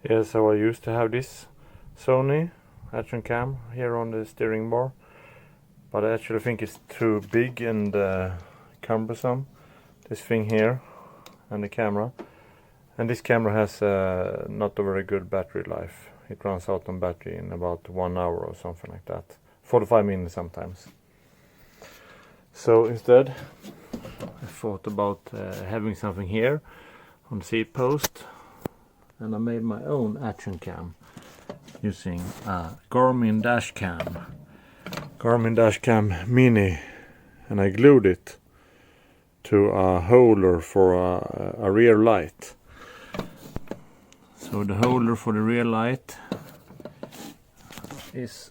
Yeah, so I used to have this Sony action cam here on the steering bar, but I actually think it's too big and cumbersome, this thing here and the camera. And this camera has not a very good battery life. It runs out on battery in about 1 hour or something like that, 45 minutes sometimes. So instead I thought about having something here on the seat post, and I made my own action cam using a Garmin Dashcam Mini, and I glued it to a holder for a rear light. So the holder for the rear light is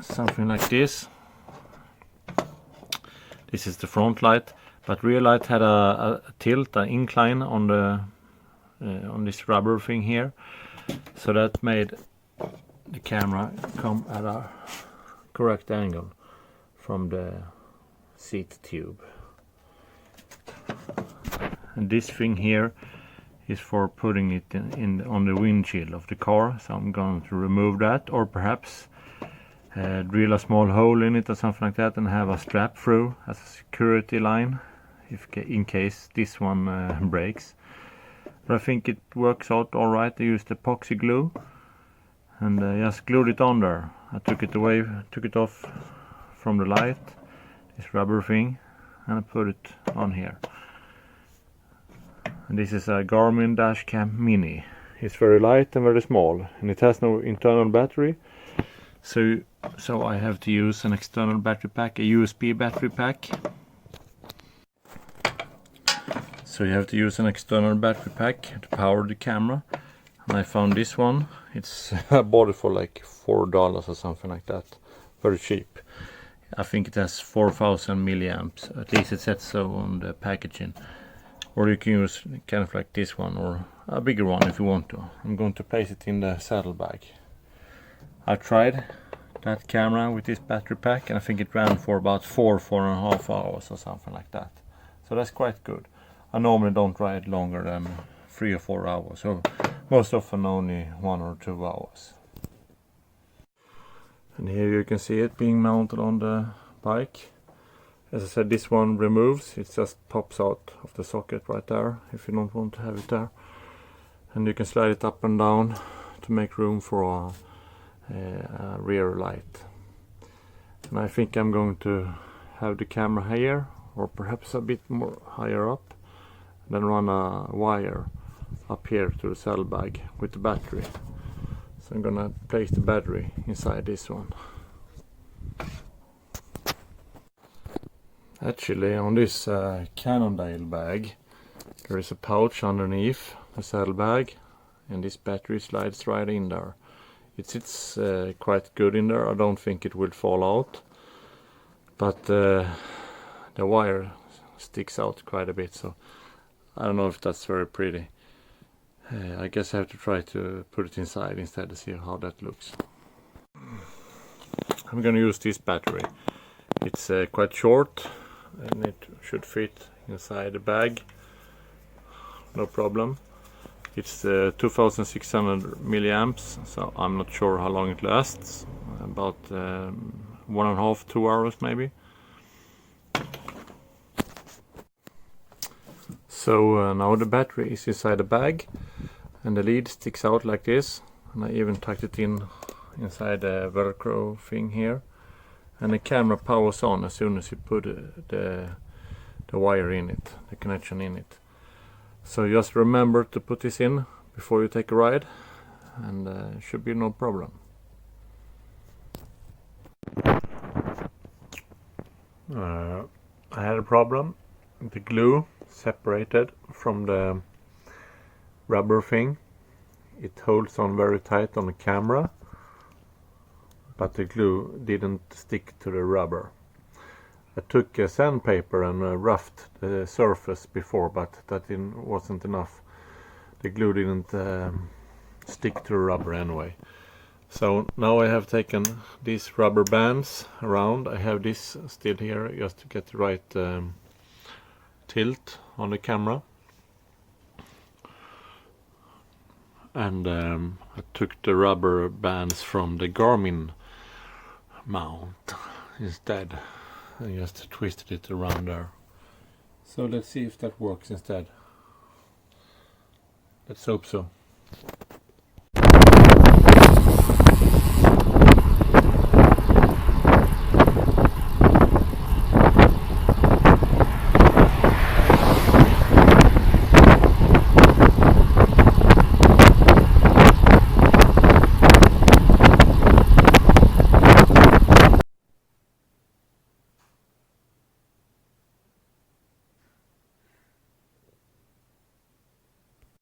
something like this. This is the front light, but rear light had a tilt, an incline on the on this rubber thing here, so that made the camera come at a correct angle from the seat tube. And this thing here is for putting it in on the windshield of the car, so I'm going to remove that, or perhaps drill a small hole in it or something like that and have a strap through as a security line in case this one breaks. But I think it works out alright. I used epoxy glue and just glued it on there. I took it off from the light, this rubber thing, and I put it on here. And this is a Garmin Dashcam Mini. It's very light and very small, and it has no internal battery. So I have to use an external battery pack, a USB battery pack. So you have to use an external battery pack to power the camera. And I found this one. It's I bought it for like $4 or something like that. Very cheap. I think it has 4000 milliamps. At least it said so on the packaging. Or you can use kind of like this one, or a bigger one if you want to. I'm going to place it in the saddlebag. I tried that camera with this battery pack, and I think it ran for about 4.5 hours or something like that. So that's quite good. I normally don't ride longer than 3 or 4 hours, so most often only 1 or 2 hours. And here you can see it being mounted on the bike. As I said, this one removes, it just pops out of the socket right there if you don't want to have it there. And you can slide it up and down to make room for a rear light. And I think I'm going to have the camera here, or perhaps a bit more higher up, and then run a wire up here to the saddlebag with the battery. So I'm gonna place the battery inside this one. Actually, on this Cannondale bag there is a pouch underneath the saddlebag, and this battery slides right in there. It sits quite good in there. I don't think it will fall out, but the wire sticks out quite a bit, so I don't know if that's very pretty. I guess I have to try to put it inside instead to see how that looks. I'm gonna use this battery. It's quite short and it should fit inside the bag, no problem. It's 2600 milliamps, so I'm not sure how long it lasts. About 1.5 to 2 hours maybe. So now the battery is inside the bag, and the lead sticks out like this, and I even tucked it inside the Velcro thing here. And the camera powers on as soon as you put the wire in it, the connection in it. So just remember to put this in before you take a ride, and it should be no problem. I had a problem. The glue separated from the rubber thing. It holds on very tight on the camera, but the glue didn't stick to the rubber. I took sandpaper and roughed the surface before, but that wasn't enough. The glue didn't stick to the rubber anyway. So now I have taken these rubber bands around. I have this still here just to get the right tilt on the camera. and I took the rubber bands from the Garmin mount instead and just twisted it around there. So let's see if that works instead. Let's hope so.